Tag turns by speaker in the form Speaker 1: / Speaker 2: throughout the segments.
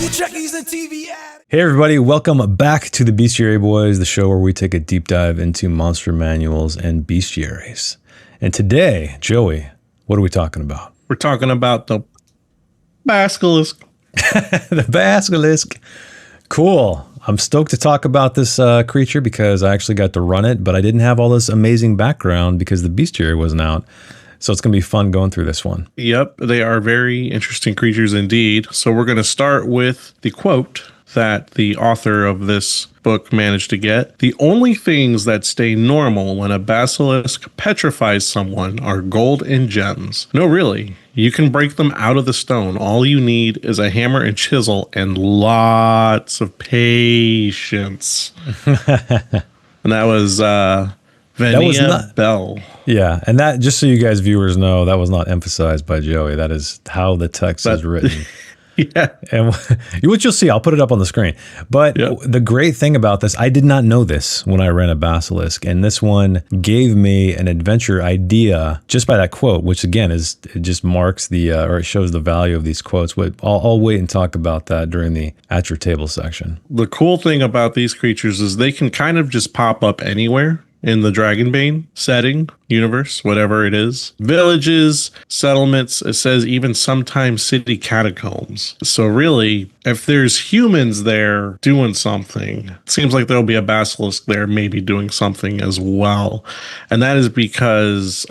Speaker 1: Hey everybody, welcome back to the Bestiary Boys, the show where we take a deep dive into monster manuals and bestiaries. And today, Joey, what are we talking about?
Speaker 2: We're talking about the Basilisk.
Speaker 1: The Basilisk. Cool. I'm stoked to talk about this creature because I actually got to run it, but I didn't have all this amazing background because the bestiary wasn't out. So it's going to be fun going through this one.
Speaker 2: Yep, they are very interesting creatures indeed. So we're going to start with the quote that the author of this book managed to get. The only things that stay normal when a basilisk petrifies someone are gold and gems. No, really. You can break them out of the stone. All you need is a hammer and chisel and lots of patience. And that was Venia Bell.
Speaker 1: Yeah, and that, just so you guys viewers know, that was not emphasized by Joey. That is how the text is written.
Speaker 2: Yeah.
Speaker 1: And which you'll see, I'll put it up on the screen. But the great thing about this, I did not know this when I ran a basilisk, and this one gave me an adventure idea just by that quote, which again it just marks the or it shows the value of these quotes. But I'll wait and talk about that during the at your table section.
Speaker 2: The cool thing about these creatures is they can kind of just pop up anywhere in the Dragonbane setting, universe, whatever it is. Villages, settlements, it says even sometimes city catacombs. So really, if there's humans there doing something, it seems like there'll be a basilisk there maybe doing something as well. And that is because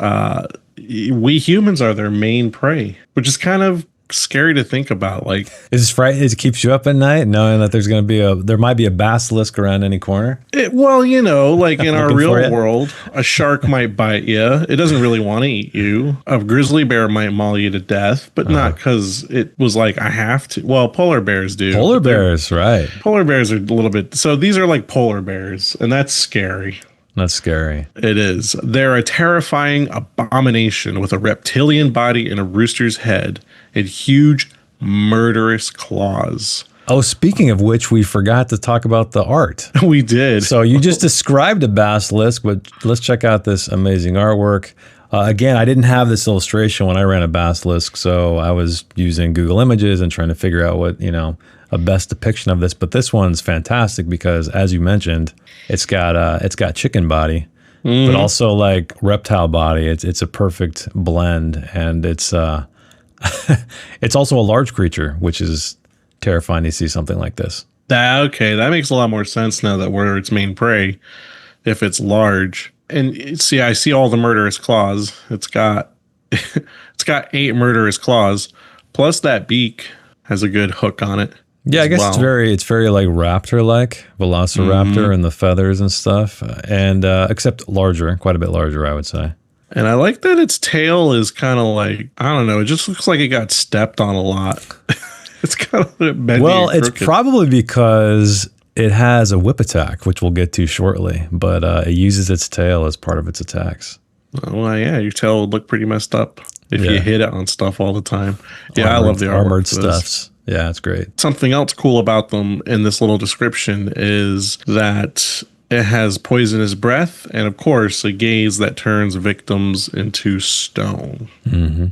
Speaker 2: we humans are their main prey, which is kind of scary to think about. Like,
Speaker 1: is it keeps you up at night knowing that there might be a basilisk around any corner?
Speaker 2: Well, you know, like in our real world, a shark might bite you. It doesn't really want to eat you. A grizzly bear might maul you to death, but not because it was like, I have to. Well, polar bears do.
Speaker 1: Polar bears, right.
Speaker 2: Polar bears are a little bit. So these are like polar bears, and that's scary.
Speaker 1: That's scary.
Speaker 2: It is. They're a terrifying abomination with a reptilian body and a rooster's head and huge murderous claws.
Speaker 1: Oh, speaking of which, we forgot to talk about the art.
Speaker 2: We did.
Speaker 1: So you just described a basilisk, but let's check out this amazing artwork. Again, I didn't have this illustration when I ran a basilisk, so I was using Google Images and trying to figure out what, a best depiction of this. But this one's fantastic because, as you mentioned, it's got chicken body, but also like reptile body. It's a perfect blend, and it's it's also a large creature, which is terrifying to see something like this.
Speaker 2: That makes a lot more sense now that we're its main prey, if it's large. And see, I see all the murderous claws. It's got 8 murderous claws, plus that beak has a good hook on it.
Speaker 1: Yeah, I guess it's very like raptor-like, velociraptor, and the feathers and stuff, and except larger, quite a bit larger, I would say.
Speaker 2: And I like that its tail is kind of like, I don't know, it just looks like it got stepped on a lot. It's kind of bendy.
Speaker 1: Well, it's probably because it has a whip attack, which we'll get to shortly, but it uses its tail as part of its attacks.
Speaker 2: Well, yeah, your tail would look pretty messed up if you hit it on stuff all the time. Yeah, I love the
Speaker 1: armored stuffs. Yeah, it's great.
Speaker 2: Something else cool about them in this little description is that it has poisonous breath and, of course, a gaze that turns victims into stone.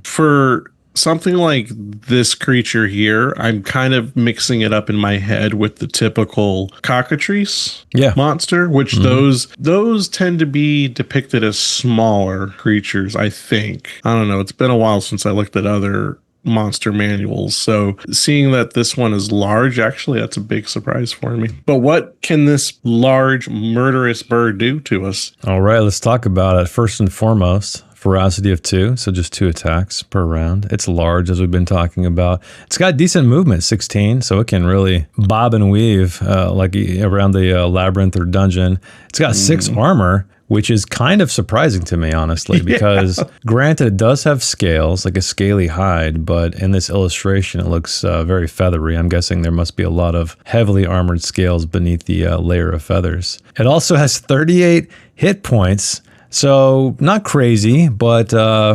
Speaker 2: For something like this creature here, I'm kind of mixing it up in my head with the typical cockatrice monster, which those tend to be depicted as smaller creatures, I think. I don't know. It's been a while since I looked at other monster manuals, so seeing that this one is large, actually that's a big surprise for me. But what can this large murderous bird do to us?
Speaker 1: All right, let's talk about it. First and foremost, ferocity of 2, so just 2 attacks per round. It's large, as we've been talking about. It's got decent movement, 16, so it can really bob and weave like around the labyrinth or dungeon. It's got 6 armor, which is kind of surprising to me, honestly, because granted, it does have scales, like a scaly hide, but in this illustration, it looks very feathery. I'm guessing there must be a lot of heavily armored scales beneath the layer of feathers. It also has 38 hit points, so not crazy, but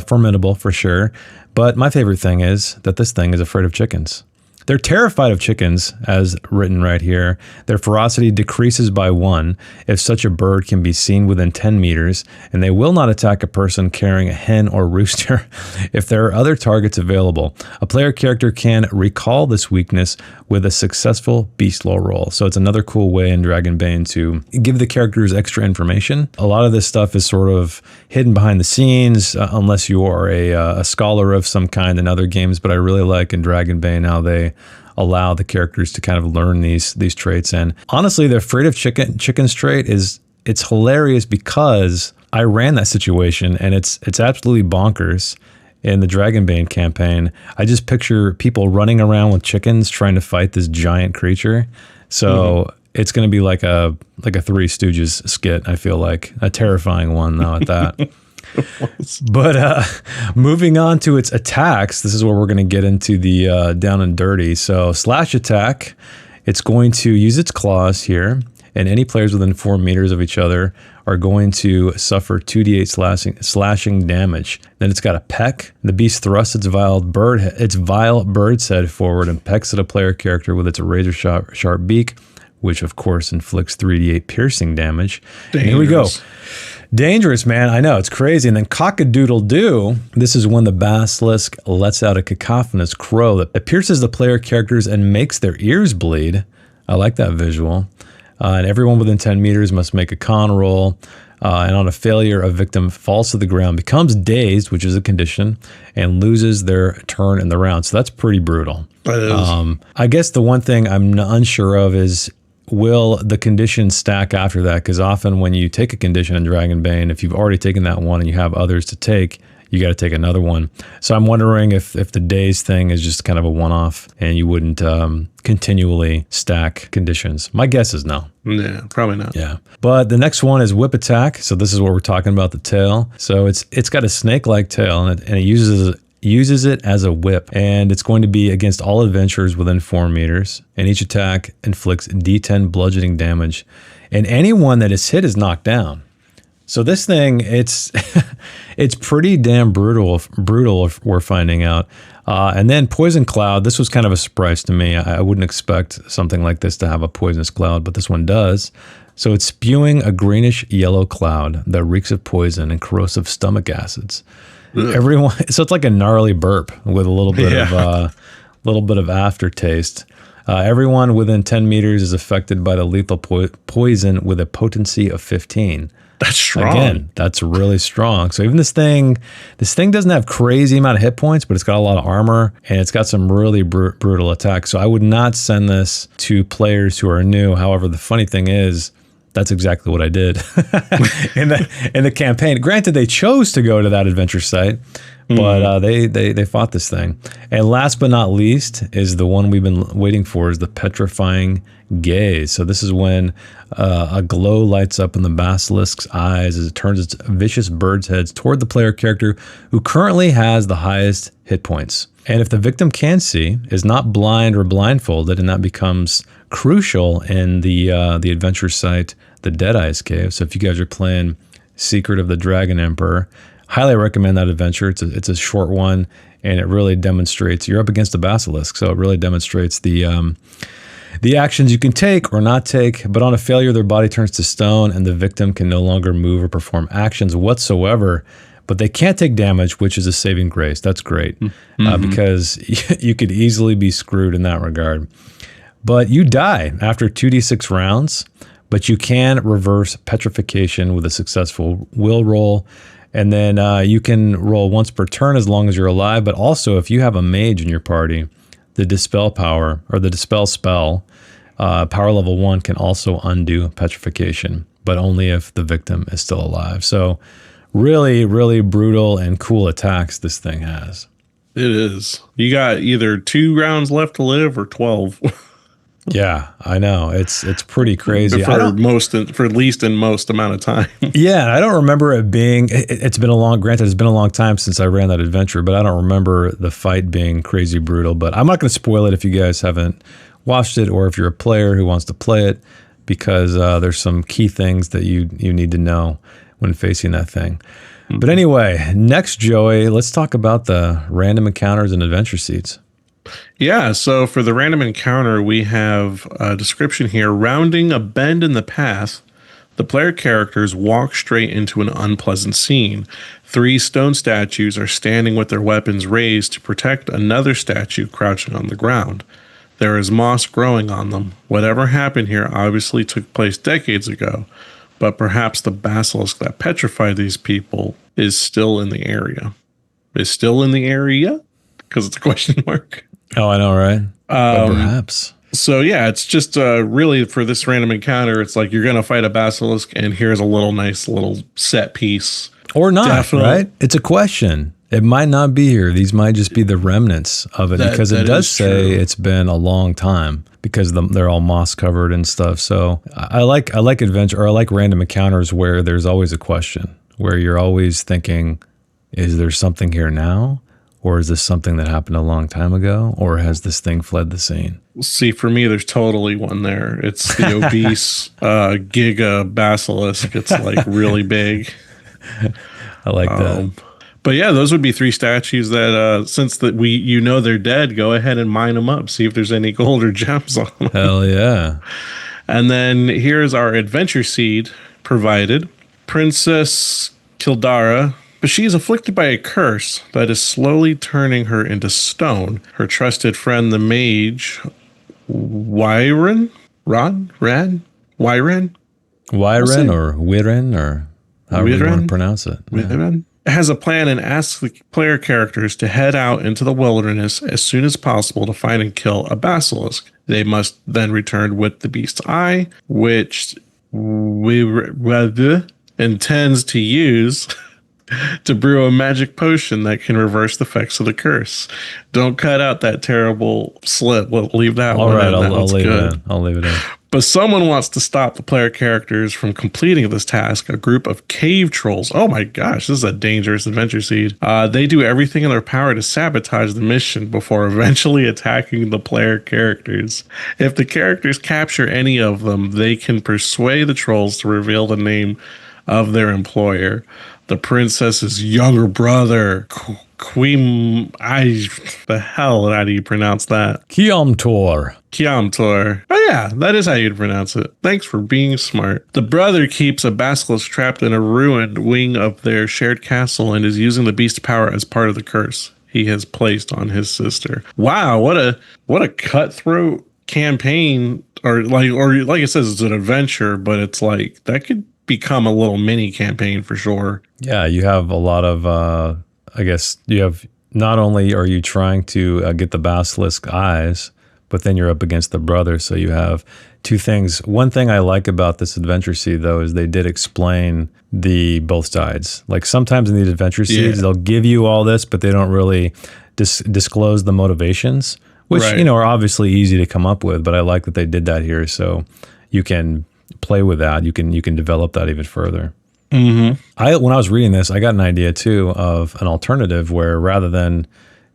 Speaker 1: formidable for sure. But my favorite thing is that this thing is afraid of chickens. They're terrified of chickens, as written right here. Their ferocity decreases by 1 if such a bird can be seen within 10 meters, and they will not attack a person carrying a hen or rooster if there are other targets available. A player character can recall this weakness with a successful beast lore roll. So it's another cool way in Dragonbane to give the characters extra information. A lot of this stuff is sort of hidden behind the scenes, unless you are a scholar of some kind in other games, but I really like in Dragonbane how they allow the characters to kind of learn these traits. And honestly, the afraid of chickens trait it's hilarious because I ran that situation and it's absolutely bonkers in the Dragonbane campaign. I just picture people running around with chickens trying to fight this giant creature. So it's going to be like a Three Stooges skit, I feel like. A terrifying one though at that. But moving on to its attacks, this is where we're going to get into the down and dirty. So slash attack, it's going to use its claws here, and any players within 4 meters of each other are going to suffer 2d8 slashing damage. Then it's got a peck. The beast thrusts its vile bird's head forward and pecks at a player character with its razor sharp beak, which of course inflicts 3d8 piercing damage. And here we go. Dangerous, man. I know, it's crazy. And then Cock-a-doodle-do, this is when the basilisk lets out a cacophonous crow that pierces the player characters and makes their ears bleed. I like that visual. And everyone within 10 meters must make a con roll. And on a failure, a victim falls to the ground, becomes dazed, which is a condition, and loses their turn in the round. So that's pretty brutal.
Speaker 2: That is.
Speaker 1: I guess the one thing I'm unsure of is, will the conditions stack after that? Because often when you take a condition in Dragonbane, if you've already taken that one and you have others to take, you got to take another one. So I'm wondering if the days thing is just kind of a one-off and you wouldn't continually stack conditions. My guess is no.
Speaker 2: Yeah, probably not.
Speaker 1: Yeah. But the next one is whip attack. So this is what we're talking about, the tail. So it's got a snake-like tail and it uses it as a whip, and it's going to be against all adventurers within 4 meters, and each attack inflicts d10 bludgeoning damage, and anyone that is hit is knocked down. So this thing, it's pretty damn brutal if we're finding out. And then poison cloud, this was kind of a surprise to me. I wouldn't expect something like this to have a poisonous cloud, but this one does. So it's spewing a greenish yellow cloud that reeks of poison and corrosive stomach acids. Everyone, so it's like a gnarly burp with a little bit of aftertaste. Everyone within 10 meters is affected by the lethal poison with a potency of 15.
Speaker 2: That's strong.
Speaker 1: Again, that's really strong. So even this thing doesn't have crazy amount of hit points, but it's got a lot of armor and it's got some really brutal attacks. So I would not send this to players who are new. However, the funny thing is, that's exactly what I did in the campaign. Granted, they chose to go to that adventure site, but they fought this thing. And last but not least is the one we've been waiting for, is the petrifying gaze. So this is when a glow lights up in the basilisk's eyes as it turns its vicious bird's heads toward the player character who currently has the highest hit points. And if the victim can see, is not blind or blindfolded, and that becomes crucial in the adventure site, the Dead Eyes Cave. So if you guys are playing Secret of the Dragon Emperor, highly recommend that adventure. It's a short one, and it really demonstrates, you're up against the basilisk, so it really demonstrates the actions you can take or not take. But on a failure, their body turns to stone, and the victim can no longer move or perform actions whatsoever. But they can't take damage, which is a saving grace. That's great, because you could easily be screwed in that regard. But you die after 2d6 rounds, but you can reverse petrification with a successful will roll. And then you can roll once per turn as long as you're alive. But also, if you have a mage in your party, the Dispel power, or the Dispel spell, power level 1 can also undo petrification, but only if the victim is still alive. So really, really brutal and cool attacks this thing has.
Speaker 2: It is. You got either 2 rounds left to live or 12.
Speaker 1: Yeah, I know. It's pretty crazy.
Speaker 2: For at least in most amount of time.
Speaker 1: Yeah, I don't remember it being, it's been a long time since I ran that adventure, but I don't remember the fight being crazy brutal. But I'm not going to spoil it if you guys haven't watched it, or if you're a player who wants to play it, because there's some key things that you need to know when facing that thing. But anyway, next, Joey, let's talk about the random encounters and adventure seats.
Speaker 2: Yeah, so for the random encounter, we have a description here. Rounding a bend in the path, the player characters walk straight into an unpleasant scene. 3 stone statues are standing with their weapons raised to protect another statue crouching on the ground. There is moss growing on them. Whatever happened here obviously took place decades ago, but perhaps the basilisk that petrified these people is still in the area. Is still in the area? Because it's a question mark.
Speaker 1: Oh, I know, right? But perhaps.
Speaker 2: So yeah, it's just really for this random encounter, it's like you're going to fight a basilisk and here's a nice little set piece.
Speaker 1: Or not, right? It's a question. It might not be here. These might just be the remnants of it because it does say it's been a long time because they're all moss covered and stuff. So I like adventure, or I like random encounters where there's always a question, where you're always thinking, is there something here now? Or is this something that happened a long time ago? Or has this thing fled the scene?
Speaker 2: See, for me, there's totally one there. It's the obese Giga Basilisk. It's like really big.
Speaker 1: I like that.
Speaker 2: But yeah, those would be 3 statues that, since they're dead, go ahead and mine them up. See if there's any gold or gems on them.
Speaker 1: Hell yeah.
Speaker 2: And then here's our adventure seed provided. Princess Kildara. But she is afflicted by a curse that is slowly turning her into stone. Her trusted friend, the mage, Wyren? Wyren
Speaker 1: or Wiren, or however you want to pronounce it.
Speaker 2: Wiren? Has a plan and asks the player characters to head out into the wilderness as soon as possible to find and kill a basilisk. They must then return with the beast's eye, which intends to use to brew a magic potion that can reverse the effects of the curse. Don't cut out that terrible slip. We'll leave that one.
Speaker 1: All right,
Speaker 2: in.
Speaker 1: I'll leave it in. I'll leave it in.
Speaker 2: But someone wants to stop the player characters from completing this task. A group of cave trolls. Oh my gosh, this is a dangerous adventure seed. They do everything in their power to sabotage the mission before eventually attacking the player characters. If the characters capture any of them, they can persuade the trolls to reveal the name of their employer. The princess's younger brother, Queen. The hell, how do you pronounce that?
Speaker 1: Kiamtor.
Speaker 2: Oh yeah, that is how you'd pronounce it. Thanks for being smart. The brother keeps a basilisk trapped in a ruined wing of their shared castle and is using the beast's power as part of the curse he has placed on his sister. Wow, what a cutthroat campaign, or like it says, it's an adventure, but it's like that could become a little mini campaign for sure.
Speaker 1: Yeah, you have a lot of I guess you have, not only are you trying to get the basilisk eyes, but then you're up against the brother. So you have 2 things. One thing I like about this adventure seed, though, is they did explain both sides. Like sometimes in these adventure seeds, they'll give you all this, but they don't really disclose the motivations, which are obviously easy to come up with. But I like that they did that here, so you can play with that. You can develop that even further. Mm-hmm. When I was reading this, I got an idea too of an alternative where rather than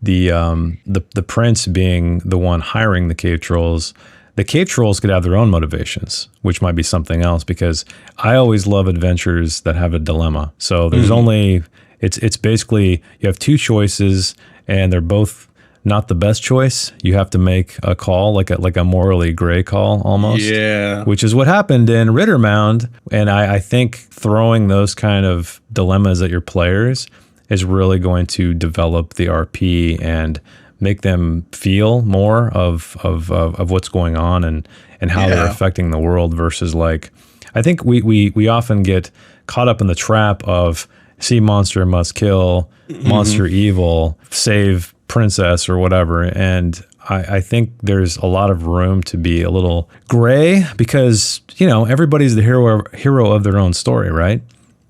Speaker 1: the prince being the one hiring the cave trolls could have their own motivations, which might be something else, because I always love adventures that have a dilemma. So there's only, it's basically, you have 2 choices and they're both not the best choice. You have to make a call, like a morally gray call almost.
Speaker 2: Yeah.
Speaker 1: Which is what happened in Rittermound. And I think throwing those kind of dilemmas at your players is really going to develop the RP and make them feel more of what's going on and how they're affecting the world, versus like, I think we often get caught up in the trap of sea monster must kill, monster evil, save princess or whatever. And I think there's a lot of room to be a little gray, because, everybody's the hero of their own story, right?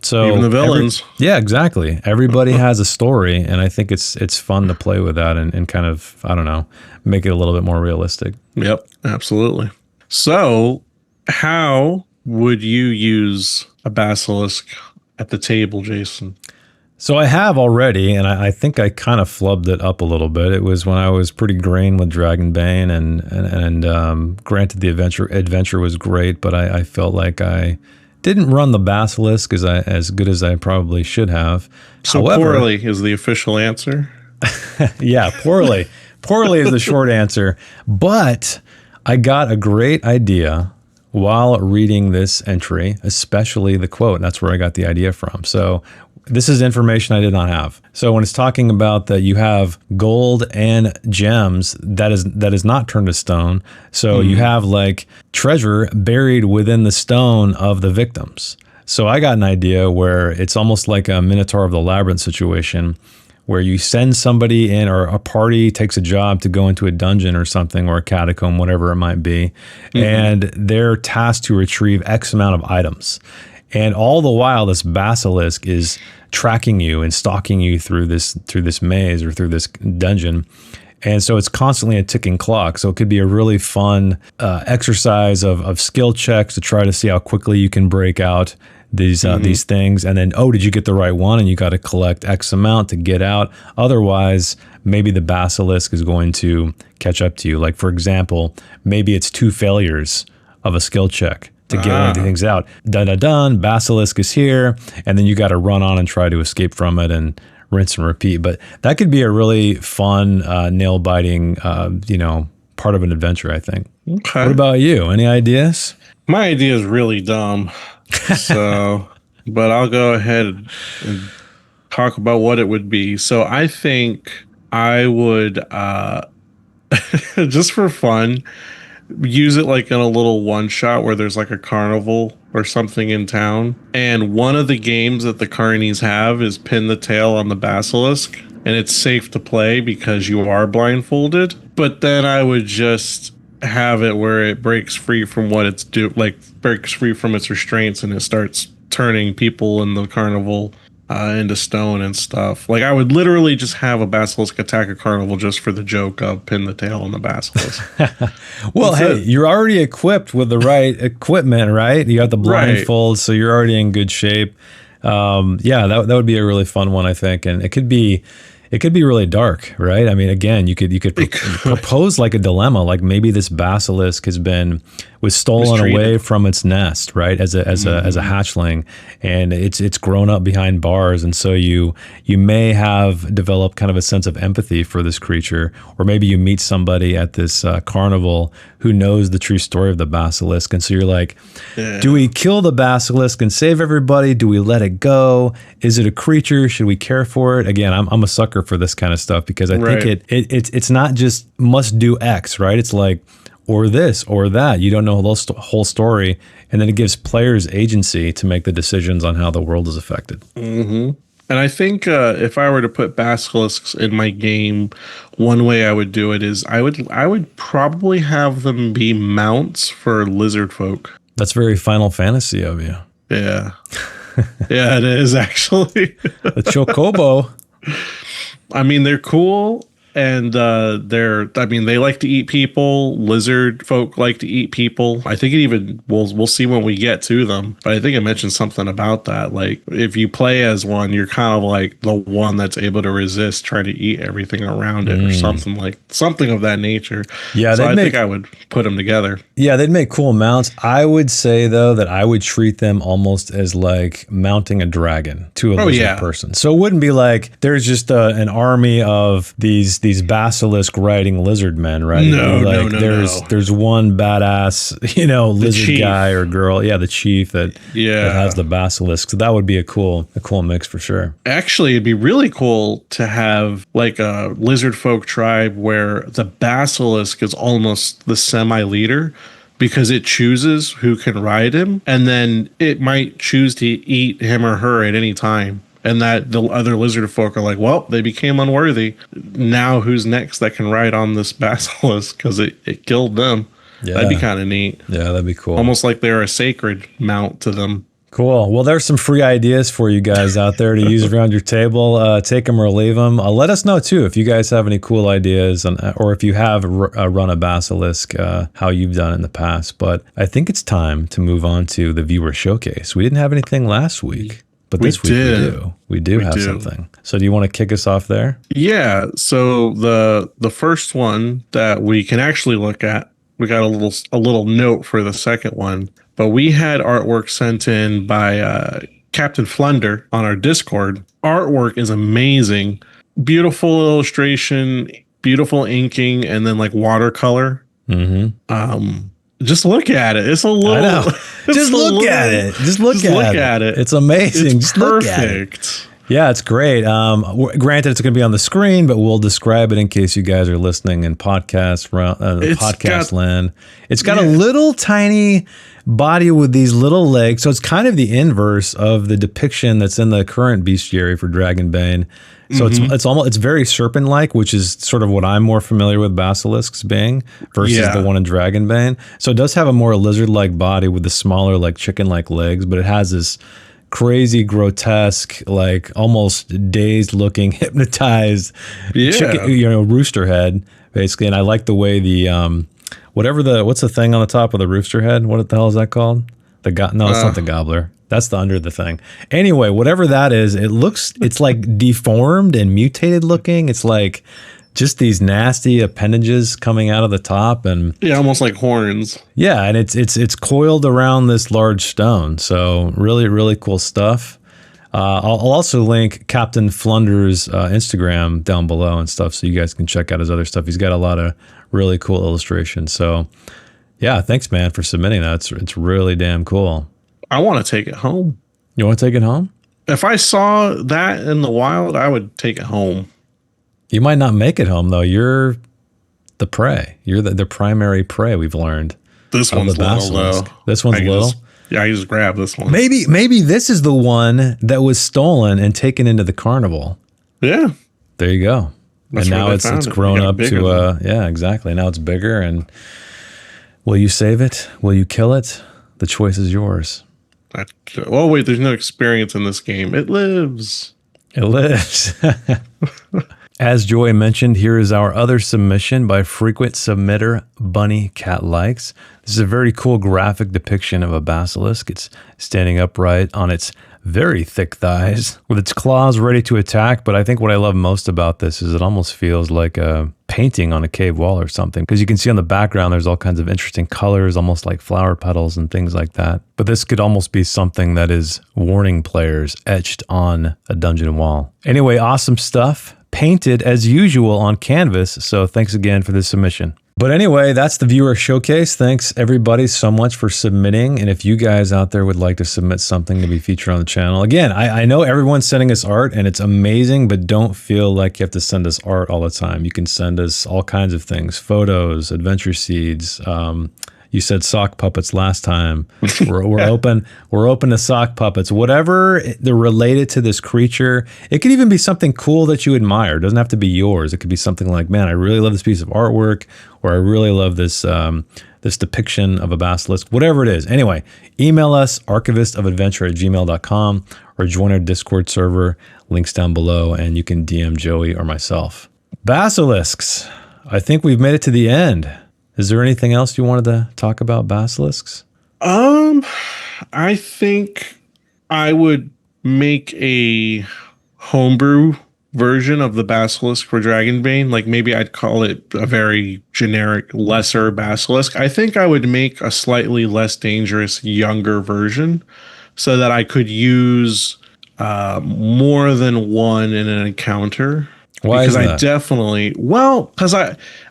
Speaker 1: So
Speaker 2: even the villains.
Speaker 1: Yeah, exactly. Everybody has a story, and I think it's fun to play with that and kind of, I don't know, make it a little bit more realistic.
Speaker 2: Yep, absolutely. So how would you use a basilisk at the table, Jason?
Speaker 1: So I have already, and I think I kind of flubbed it up a little bit. It was when I was pretty green with Dragonbane, and granted the adventure was great, but I felt like I didn't run the basilisk as good as I probably should have.
Speaker 2: So however, poorly is the official answer.
Speaker 1: Yeah, poorly. Poorly is the short answer. But I got a great idea while reading this entry, especially the quote. And that's where I got the idea from. So this is information I did not have. So when it's talking about that you have gold and gems, that is not turned to stone. So you have like treasure buried within the stone of the victims. So I got an idea where it's almost like a Minotaur of the Labyrinth situation, where you send somebody in, or a party takes a job to go into a dungeon or something, or a catacomb, whatever it might be, and they're tasked to retrieve X amount of items. And all the while, this basilisk is tracking you and stalking you through this maze or through this dungeon. And so it's constantly a ticking clock. So it could be a really fun exercise of skill checks to try to see how quickly you can break out these things. And then, oh, did you get the right one? And you got to collect X amount to get out. Otherwise, maybe the basilisk is going to catch up to you. Like, for example, maybe it's 2 failures of a skill check to get one of the things out. Dun, basilisk is here. And then you got to run on and try to escape from it and rinse and repeat. But that could be a really fun, nail-biting, part of an adventure, I think.
Speaker 2: Okay.
Speaker 1: What about you? Any ideas?
Speaker 2: My idea is really dumb. So, but I'll go ahead and talk about what it would be. So I think I would, just for fun, use it like in a little one shot where there's like a carnival or something in town. And one of the games that the carnies have is pin the tail on the basilisk. And it's safe to play because you are blindfolded. But then I would just have it where it breaks free from what it's breaks free from its restraints, and it starts turning people in the carnival into stone and stuff. Like, I would literally just have a basilisk attack a carnival just for the joke of pin the tail on the basilisk.
Speaker 1: Well, hey, you're already equipped with the right equipment, right? You got the blindfold, so you're already in good shape. That would be a really fun one, I think, and it could be really dark, right? I mean, again, you could propose like a dilemma, like maybe this basilisk was stolen away from its nest, right? As a hatchling, and it's grown up behind bars, and so you may have developed kind of a sense of empathy for this creature, or maybe you meet somebody at this carnival who knows the true story of the basilisk, and so you're like, do we kill the basilisk and save everybody? Do we let it go? Is it a creature? Should we care for it? Again, I'm a sucker for this kind of stuff because I think it's not just must do X, right? It's like, or this or that. You don't know the whole story, and then it gives players agency to make the decisions on how the world is affected.
Speaker 2: Mm-hmm. And I think if I were to put basilisks in my game, one way I would do it is I would probably have them be mounts for lizard folk.
Speaker 1: That's very Final Fantasy of you.
Speaker 2: Yeah. Yeah, it is actually.
Speaker 1: The Chocobo.
Speaker 2: I mean, they're cool. And they like to eat people. Lizard folk like to eat people. I think we'll see when we get to them. But I think I mentioned something about that. Like, if you play as one, you're kind of like the one that's able to resist trying to eat everything around it, or something of that nature. Yeah, so I think I would put them together. Yeah,
Speaker 1: they'd make cool mounts. I would say though that I would treat them almost as like mounting a dragon to a lizard person. So it wouldn't be like there's just an army of these basilisk riding lizard men, right?
Speaker 2: No.
Speaker 1: There's one badass, lizard guy or girl. Yeah, the chief that has the basilisk. So that would be a cool mix for sure.
Speaker 2: Actually, it'd be really cool to have like a lizard folk tribe where the basilisk is almost the semi-leader, because it chooses who can ride him, and then it might choose to eat him or her at any time. And that the other lizard folk are like, well, they became unworthy. Now who's next that can ride on this basilisk because it killed them? Yeah. That'd be kind of neat.
Speaker 1: Yeah, that'd be cool.
Speaker 2: Almost like they're a sacred mount to them.
Speaker 1: Cool. Well, there's some free ideas for you guys out there to use around your table. Take them or leave them. Let us know, too, if you guys have any cool ideas or if you have run a basilisk, how you've done in the past. But I think it's time to move on to the viewer showcase. We didn't have anything last week. But this week we do have something. So do you want to kick us off there?
Speaker 2: Yeah. So the first one that we can actually look at, we got a little note for the second one, but we had artwork sent in by Captain Flunder on our Discord. Artwork is amazing. Beautiful illustration. beautiful inking, and then like watercolor. Just look at it. It's a little.
Speaker 1: I know. Just look at it. Just look at it. It's amazing.
Speaker 2: It's
Speaker 1: just look at it.
Speaker 2: perfect.
Speaker 1: Yeah, it's great. Granted, it's going to be on the screen, but we'll describe it in case you guys are listening in podcast land. It's got a little tiny body with these little legs, so it's kind of the inverse of the depiction that's in the current bestiary for Dragonbane. So it's very serpent-like, which is sort of what I'm more familiar with basilisks being versus the one in Dragonbane. So it does have a more lizard-like body with the smaller, like chicken-like legs, but it has this crazy, grotesque, like almost dazed looking, hypnotized chicken, rooster head, basically. And I like the way the what's the thing on the top of the rooster head? What the hell is that called? No, it's not the gobbler. That's the under the thing. Anyway, whatever that is, it's like deformed and mutated looking. It's like just these nasty appendages coming out of the top, and
Speaker 2: almost like horns.
Speaker 1: Yeah, and it's coiled around this large stone. So really, really cool stuff. I'll also link Captain Flunder's Instagram down below and stuff, so you guys can check out his other stuff. He's got a lot of really cool illustrations. So yeah, thanks, man, for submitting that. It's really damn cool.
Speaker 2: I want to take it home.
Speaker 1: You want to take it home?
Speaker 2: If I saw that in the wild, I would take it home.
Speaker 1: You might not make it home, though. You're the prey. You're the primary prey, we've learned.
Speaker 2: This one's little, though.
Speaker 1: This one's little?
Speaker 2: I just grab this one.
Speaker 1: Maybe this is the one that was stolen and taken into the carnival.
Speaker 2: Yeah.
Speaker 1: There you go.
Speaker 2: That's
Speaker 1: and now it's grown up to, exactly. Now it's bigger. And will you save it? Will you kill it? The choice is yours.
Speaker 2: Oh, wait, there's no experience in this game. It lives.
Speaker 1: It lives. As Joy mentioned, here is our other submission by frequent submitter Bunny Cat Likes. This is a very cool graphic depiction of a basilisk. It's standing upright on its very thick thighs with its claws ready to attack. But I think what I love most about this is it almost feels like a painting on a cave wall or something, because you can see on the background there's all kinds of interesting colors, almost like flower petals and things like that. But this could almost be something that is warning players etched on a dungeon wall. Anyway, awesome stuff. Painted as usual on canvas. So thanks again for this submission. But anyway, that's the viewer showcase. Thanks everybody so much for submitting. And if you guys out there would like to submit something to be featured on the channel, again, I know everyone's sending us art and it's amazing, but don't feel like you have to send us art all the time. You can send us all kinds of things, photos, adventure seeds. You said sock puppets last time. We're open. We're open to sock puppets. Whatever they're related to this creature. It could even be something cool that you admire. It doesn't have to be yours. It could be something like, man, I really love this piece of artwork, or I really love this this depiction of a basilisk. Whatever it is. Anyway, email us archivistofadventure@gmail.com or join our Discord server. Links down below, and you can DM Joey or myself. Basilisks. I think we've made it to the end. Is there anything else you wanted to talk about basilisks?
Speaker 2: I think I would make a homebrew version of the basilisk for Dragonbane. Like maybe I'd call it a very generic lesser basilisk. I think I would make a slightly less dangerous younger version so that I could use more than one in an encounter.
Speaker 1: Why is that?
Speaker 2: Because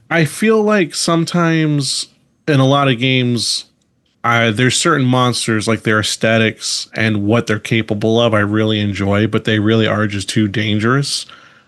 Speaker 2: I feel like sometimes in a lot of games, there's certain monsters, like their aesthetics and what they're capable of, I really enjoy, but they really are just too dangerous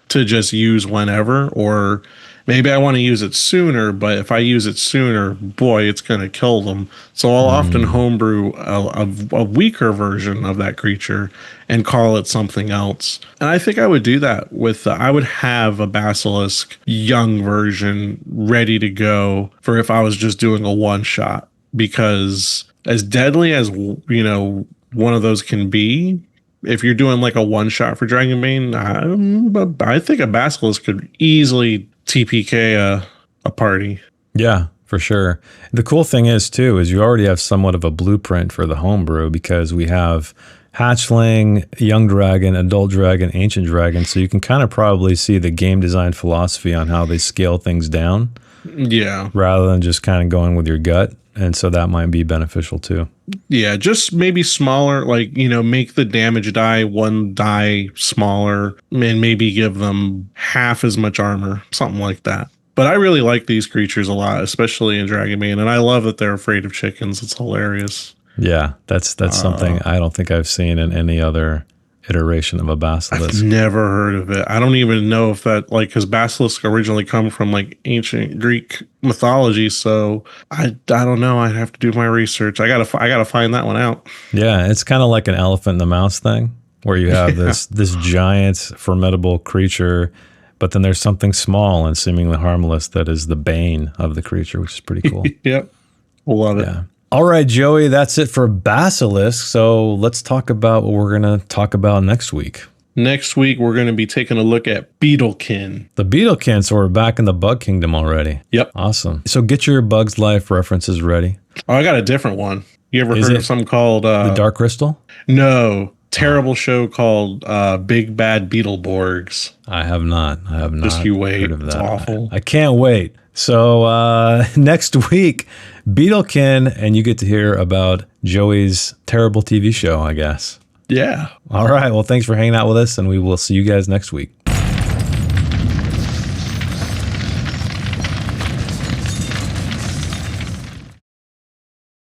Speaker 2: to just use whenever. Or maybe I want to use it sooner, but if I use it sooner, boy, it's going to kill them. So I'll often homebrew a weaker version of that creature and call it something else. And I think I would do that with, I would have a basilisk young version ready to go for if I was just doing a one shot, because as deadly as, one of those can be, if you're doing like a one shot for Dragonbane, I think a basilisk could easily TPK a party.
Speaker 1: Yeah, for sure. The cool thing is too, is you already have somewhat of a blueprint for the homebrew, because we have hatchling, young dragon, adult dragon, ancient dragon. So you can kind of probably see the game design philosophy on how they scale things down.
Speaker 2: Yeah.
Speaker 1: Rather than just kind of going with your gut. And so that might be beneficial too.
Speaker 2: Yeah, just maybe smaller, like, make the damage die one die smaller and maybe give them half as much armor, something like that. But I really like these creatures a lot, especially in Dragonbane, and I love that they're afraid of chickens. It's hilarious.
Speaker 1: Yeah, that's something I don't think I've seen in any other iteration of a
Speaker 2: I've
Speaker 1: basilisk.
Speaker 2: never heard of it. I don't even know if that, like, because basilisk originally come from like ancient Greek mythology. So I don't know. I'd have to do my research. I gotta find that one out.
Speaker 1: Yeah, it's kind of like an elephant and the mouse thing, where you have this giant, formidable creature, but then there's something small and seemingly harmless that is the bane of the creature, which is pretty cool.
Speaker 2: Yep, love it.
Speaker 1: Yeah. All right, Joey, that's it for Basilisk. So let's talk about what we're going to talk about next week.
Speaker 2: Next week, we're going to be taking a look at Beetlekin.
Speaker 1: The Beetlekin, so we're back in the Bug Kingdom already.
Speaker 2: Yep.
Speaker 1: Awesome. So get your Bugs Life references ready.
Speaker 2: Oh, I got a different one. You ever
Speaker 1: Is
Speaker 2: heard
Speaker 1: it
Speaker 2: of something called...
Speaker 1: the Dark Crystal?
Speaker 2: No. Terrible show called Big Bad Beetleborgs.
Speaker 1: I have not.
Speaker 2: Just you wait.
Speaker 1: Heard of that.
Speaker 2: It's awful.
Speaker 1: I can't wait. So next week, Beetlekin, and you get to hear about Joey's terrible TV show, I guess.
Speaker 2: Yeah.
Speaker 1: All right. Well, thanks for hanging out with us, and we will see you guys next week.